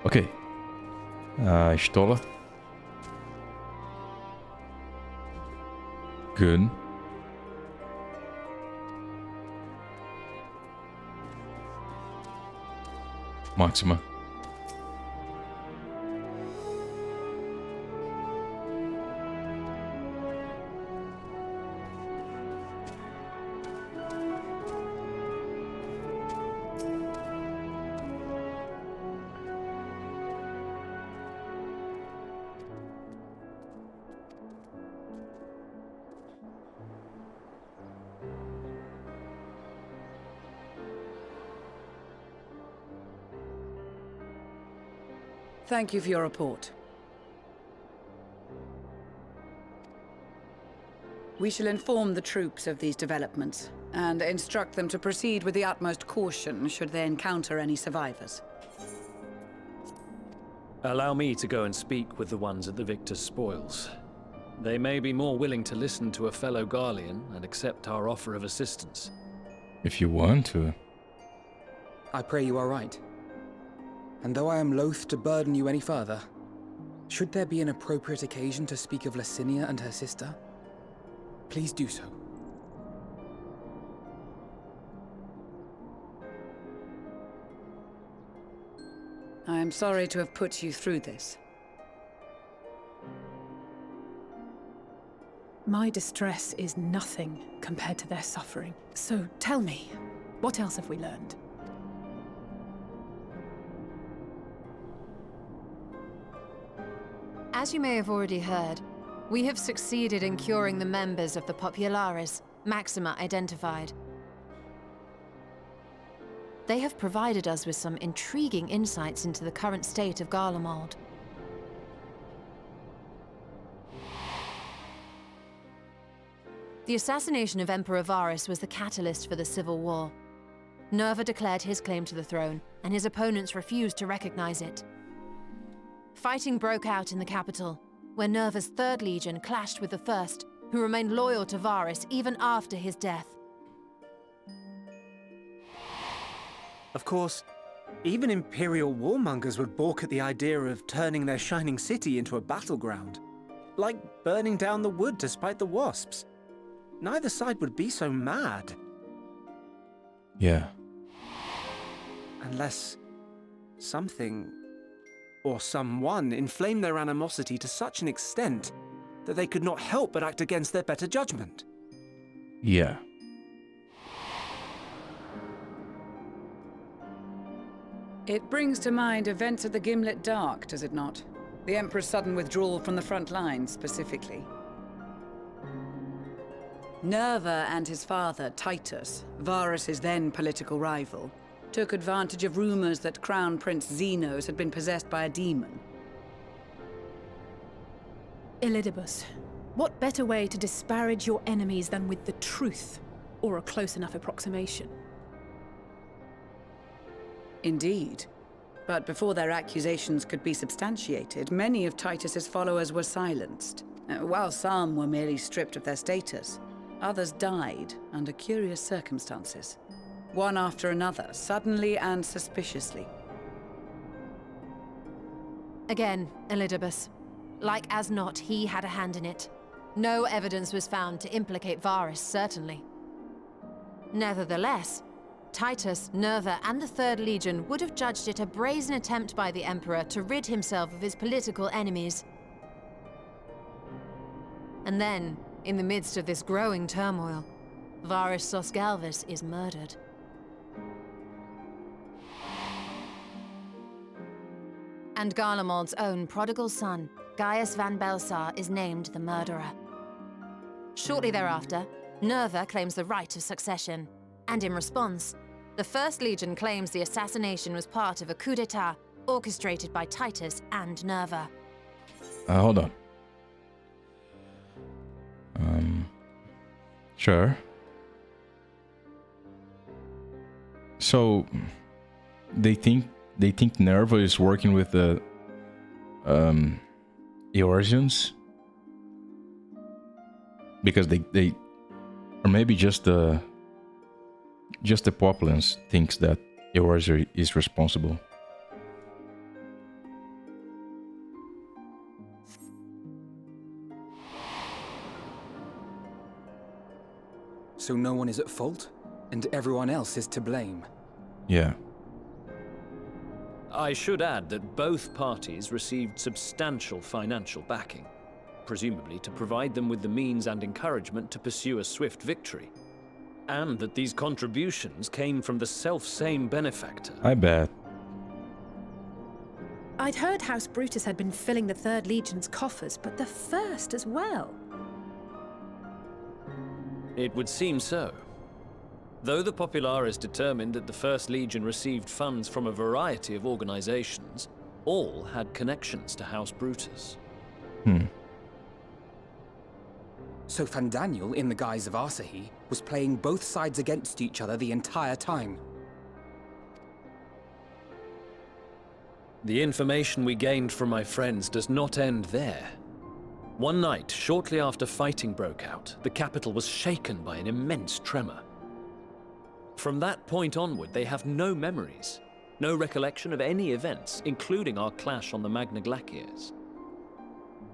Okay. Stoller. Good. Maxima. Thank you for your report. We shall inform the troops of these developments, and instruct them to proceed with the utmost caution should they encounter any survivors. Allow me to go and speak with the ones at the victor's spoils. They may be more willing to listen to a fellow Garlean and accept our offer of assistance. If you want to. I pray you are right. And though I am loath to burden you any further, should there be an appropriate occasion to speak of Licinia and her sister, please do so. I am sorry to have put you through this. My distress is nothing compared to their suffering. So tell me, what else have we learned? As you may have already heard, we have succeeded in curing the members of the Populares, Maxima identified. They have provided us with some intriguing insights into the current state of Garlemald. The assassination of Emperor Varus was the catalyst for the civil war. Nerva declared his claim to the throne, and his opponents refused to recognize it. Fighting broke out in the capital, where Nerva's 3rd Legion clashed with the 1st, who remained loyal to Varus even after his death. Of course, even Imperial warmongers would balk at the idea of turning their shining city into a battleground. Like burning down the wood to spite the wasps. Neither side would be so mad. Yeah. Unless something or someone inflamed their animosity to such an extent that they could not help but act against their better judgment. Yeah. It brings to mind events at the Gimlet Dark, does it not? The Emperor's sudden withdrawal from the front lines, specifically. Nerva and his father, Titus, Varus's then political rival, took advantage of rumors that Crown Prince Zenos had been possessed by a demon. Elidibus, what better way to disparage your enemies than with the truth, or a close enough approximation? Indeed. But before their accusations could be substantiated, many of Titus's followers were silenced. While some were merely stripped of their status, others died under curious circumstances. One after another, suddenly and suspiciously. Again, Elidibus. Like as not, he had a hand in it. No evidence was found to implicate Varus, certainly. Nevertheless, Titus, Nerva, and the 3rd Legion would have judged it a brazen attempt by the Emperor to rid himself of his political enemies. And then, in the midst of this growing turmoil, Varus Sosgalvis is murdered. And Garlemald's own prodigal son, Gaius van Belsar, is named the murderer. Shortly thereafter, Nerva claims the right of succession, and in response, the 1st Legion claims the assassination was part of a coup d'etat orchestrated by Titus and Nerva. Hold on. Sure. So they think Nerva is working with the Eorzeans because they or maybe just the populace thinks that Eorzea is responsible. So no one is at fault, and everyone else is to blame. Yeah. I should add that both parties received substantial financial backing, presumably to provide them with the means and encouragement to pursue a swift victory. And that these contributions came from the self-same benefactor. I bet. I'd heard House Brutus had been filling the Third Legion's coffers, but the First as well. It would seem so. Though the Populares determined that the First Legion received funds from a variety of organizations, all had connections to House Brutus. So Fandaniel, in the guise of Asahi, was playing both sides against each other the entire time. The information we gained from my friends does not end there. One night, shortly after fighting broke out, the capital was shaken by an immense tremor. From that point onward, they have no memories, no recollection of any events, including our clash on the Magna Glaciers.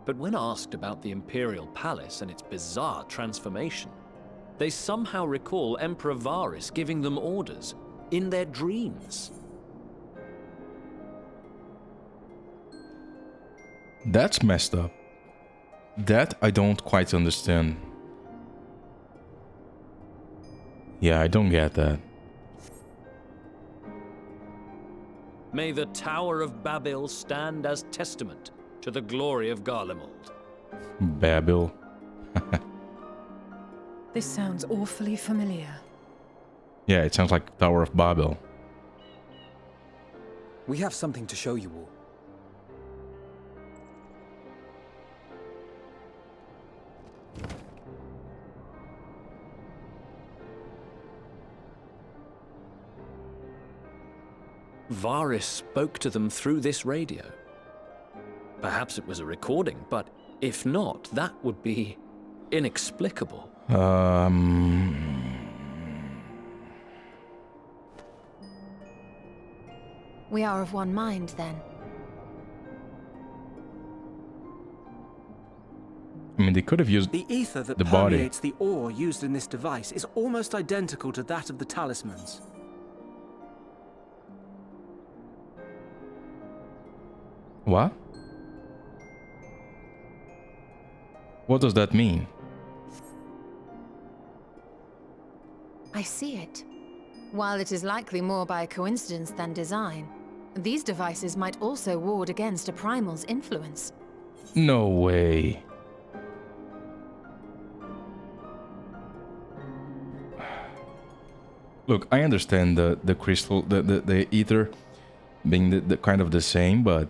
But when asked about the Imperial Palace and its bizarre transformation, they somehow recall Emperor Varys giving them orders in their dreams. That's messed up. That I don't quite understand. Yeah, I don't get that. May the Tower of Babel stand as testament to the glory of Garlemald. Babel. This sounds awfully familiar. Yeah, it sounds like Tower of Babel. We have something to show you all. Varys spoke to them through this radio. Perhaps it was a recording, but if not, that would be inexplicable. We are of one mind, then. I mean, they could have used The ether that the body. permeates the ore used in this device is almost identical to that of the talismans. What? What does that mean? I see it. While it is likely more by coincidence than design, these devices might also ward against a primal's influence. No way. Look, I understand the crystal, the ether being the kind of the same, but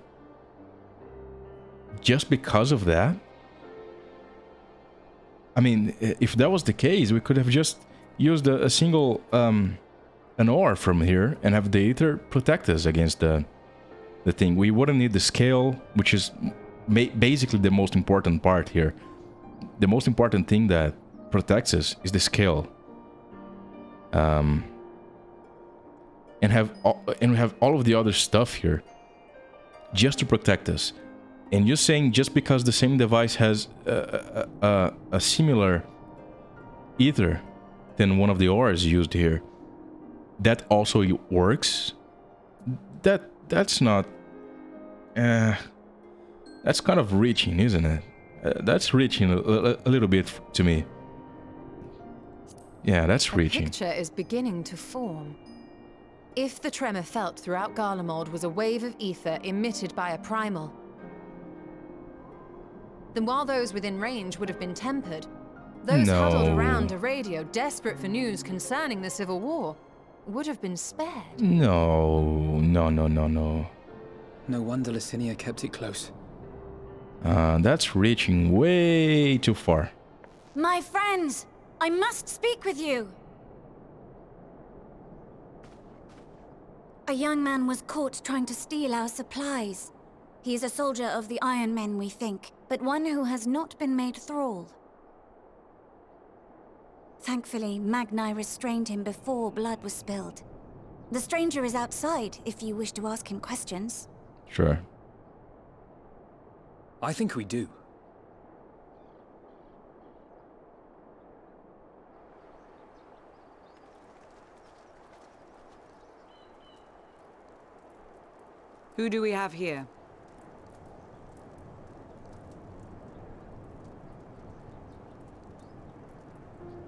just because of that? I mean, if that was the case, we could have just used a single an ore from here and have the ether protect us against the thing. We wouldn't need the scale, which is basically the most important part here. The most important thing that protects us is the scale. And we have all of the other stuff here just to protect us. And you're saying just because the same device has a similar ether than one of the ores used here, that also works? That's not... that's kind of reaching, isn't it? That's reaching a little bit to me. Yeah, that's reaching. The picture is beginning to form. If the tremor felt throughout Garlemald was a wave of ether emitted by a primal, then while those within range would have been tempered, those huddled around a radio desperate for news concerning the Civil War would have been spared. No. No wonder Licinia kept it close. That's reaching way too far. My friends, I must speak with you. A young man was caught trying to steal our supplies. He is a soldier of the Iron Men, we think, but one who has not been made thrall. Thankfully, Magni restrained him before blood was spilled. The stranger is outside, if you wish to ask him questions. Sure. I think we do. Who do we have here?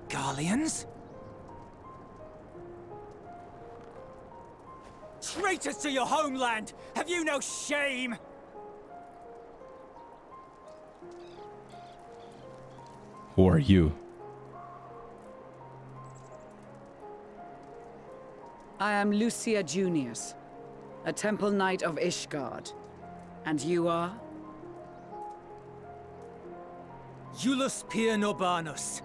Garleans? Traitors to your homeland! Have you no shame? Who are you? I am Lucia Junius, a Temple Knight of Ishgard. And you are? Iulus Pier Norbanus.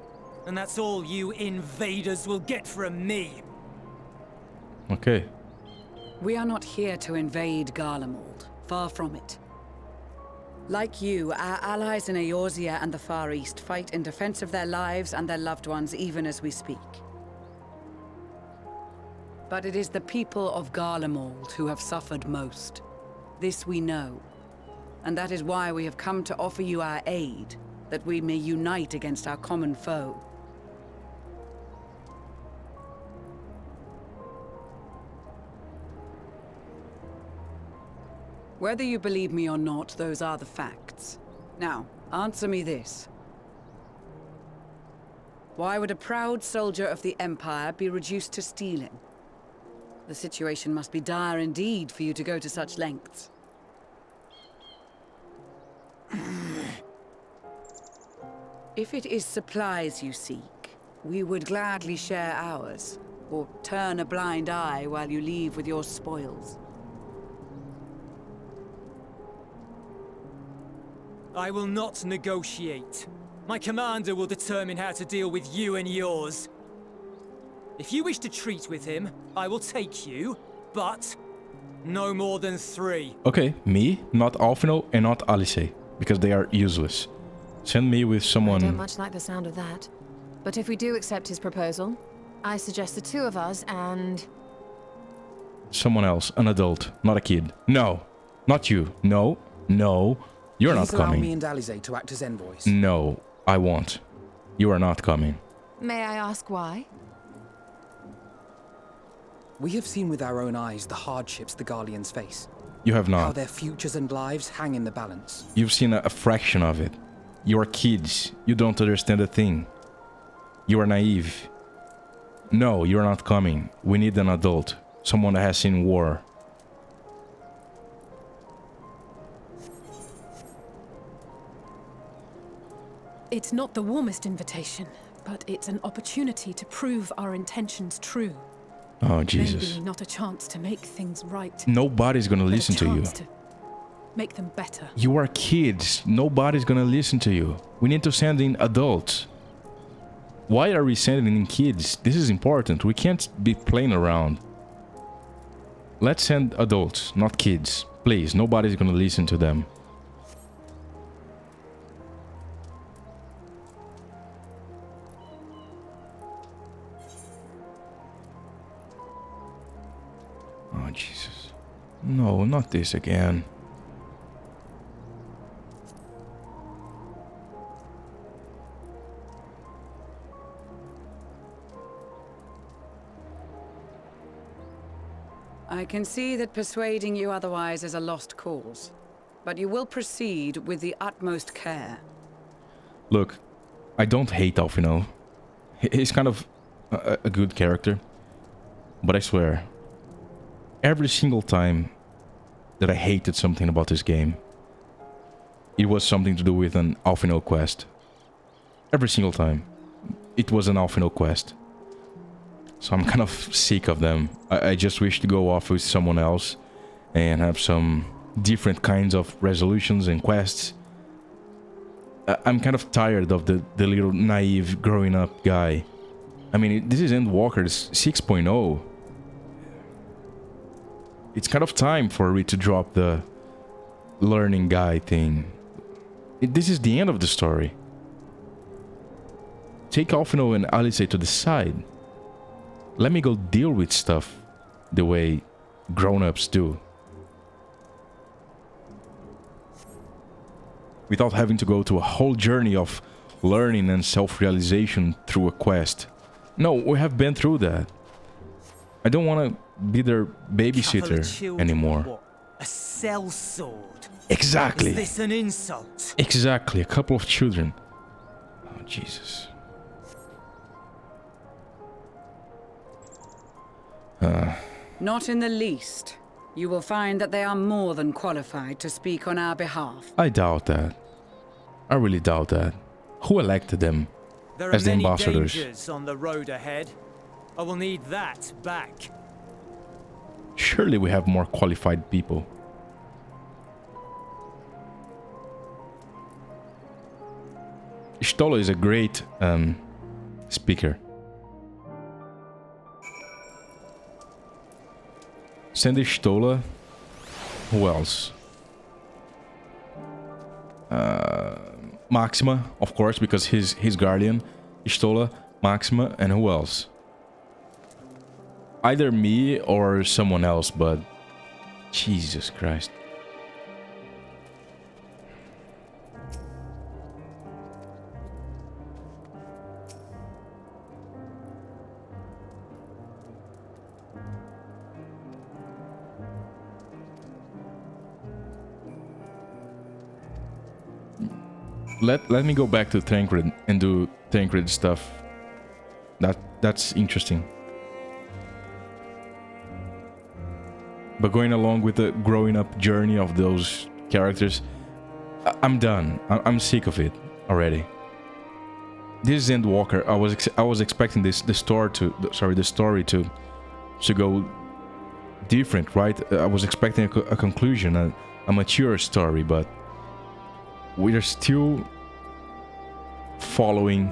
And that's all you invaders will get from me. Okay. We are not here to invade Garlemald. Far from it. Like you, our allies in Eorzea and the Far East fight in defense of their lives and their loved ones even as we speak. But it is the people of Garlemald who have suffered most. This we know. And that is why we have come to offer you our aid, that we may unite against our common foe. Whether you believe me or not, those are the facts. Now, answer me this. Why would a proud soldier of the Empire be reduced to stealing? The situation must be dire indeed for you to go to such lengths. If it is supplies you seek, we would gladly share ours, or turn a blind eye while you leave with your spoils. I will not negotiate. My commander will determine how to deal with you and yours. If you wish to treat with him, I will take you, but no more than 3. Okay, me, not Alphino, and not Alice, because they are useless. Send me with I don't someone... much like the sound of that. But if we do accept his proposal, I suggest the 2 of us and... Someone else, an adult, not a kid. No, not you. No, no, you're not Please allow me coming. and Alize to act as envoys. No, I won't. You are not coming. May I ask why? We have seen with our own eyes the hardships the Garleans face. You have How not. their futures and lives hang in the balance. You've seen a fraction of it. You are kids. You don't understand a thing. You are naive. No, you're not coming. We need an adult. Someone that has seen war. It's not the warmest invitation, but it's an opportunity to prove our intentions true. Oh, Jesus. Maybe not a chance to make things right. Nobody's gonna but listen a to you. chance to make them better. You are kids. Nobody's gonna listen to you. We need to send in adults. Why are we sending in kids? This is important. We can't be playing around. Let's send adults, not kids. Please, nobody's gonna listen to them. Oh, Jesus. No, not this again. I can see that persuading you otherwise is a lost cause, but you will proceed with the utmost care. Look, I don't hate Alphino. He's kind of a good character. But I swear, every single time that I hated something about this game, it was something to do with an Alphino quest. Every single time, it was an Alphino quest. So I'm kind of sick of them. I just wish to go off with someone else and have some different kinds of resolutions and quests. I'm kind of tired of the little naive growing up guy. I mean, this is Endwalker 6.0. It's kind of time for it to drop the learning guy thing. This is the end of the story. Take Alphino and Alice to the side. Let me go deal with stuff the way grown-ups do. Without having to go to a whole journey of learning and self-realization through a quest. No, we have been through that. I don't want to be their babysitter anymore. A sellsword. Exactly. Is this an insult? Exactly. A couple of children. Oh, Jesus. Not in the least. You will find that they are more than qualified to speak on our behalf. I doubt that. I really doubt that. Who elected them There are as the many ambassadors? dangers on the road ahead. I will need that back. Surely we have more qualified people. Stola is a great speaker. Send Stola. Who else? Maxima, of course, because he's guardian. Stola, Maxima, and who else? Either me or someone else, but Jesus Christ. Let me go back to Tancred and do Tancred stuff. That's interesting. But going along with the growing up journey of those characters, I'm done. I'm sick of it already. This is Endwalker. I was expecting the story to go different, right? I was expecting a conclusion, a mature story, but we are still following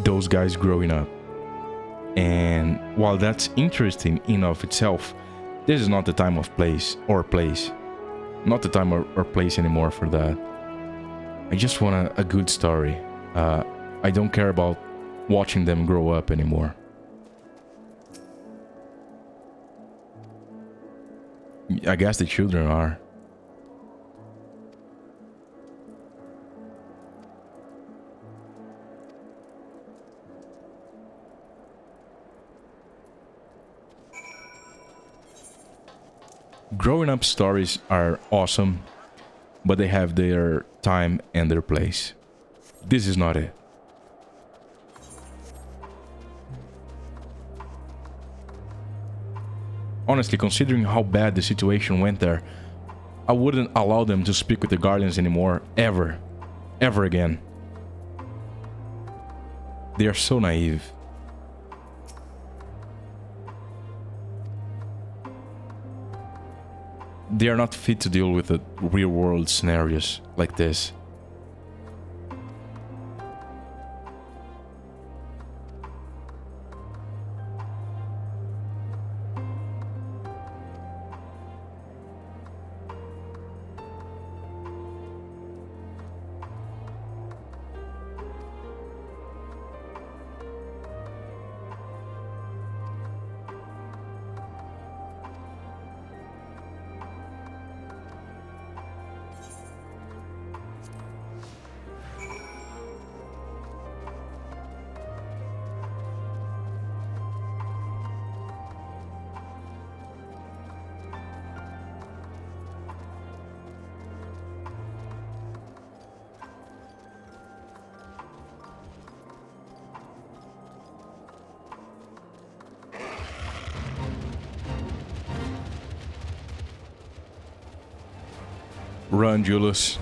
those guys growing up. And while that's interesting in of itself, this is not the time of place. Not the time or place anymore for that. I just want a good story. I don't care about watching them grow up anymore. I guess the children are. Growing up stories are awesome, but they have their time and their place. This is not it. Honestly, considering how bad the situation went there, I wouldn't allow them to speak with the Guardians anymore, ever. Ever again. They are so naive. They are not fit to deal with the real-world scenarios like this. Run, Julius.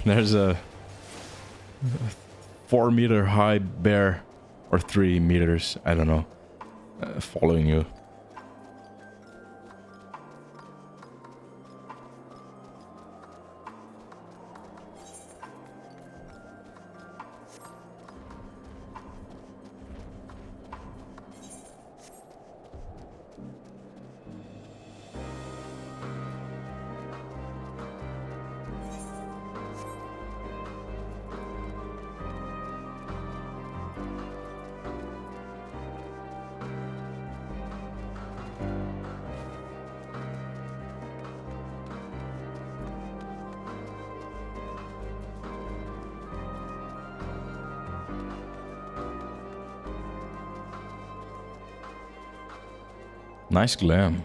There's a 4-meter high bear, or 3 meters, I don't know, following you. Nice glam.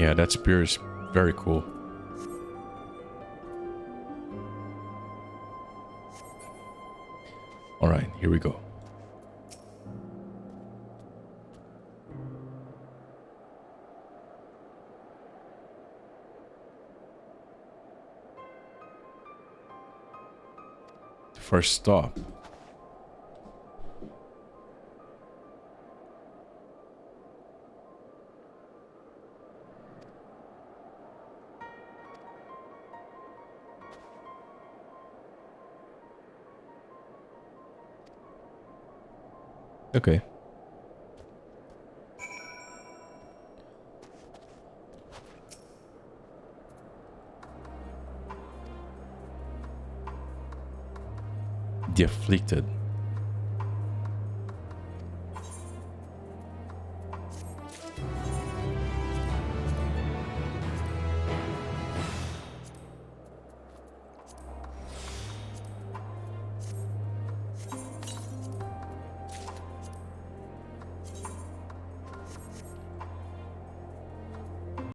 Yeah, that spear is very cool. Alright, here we go. The first stop. Okay. The Afflicted.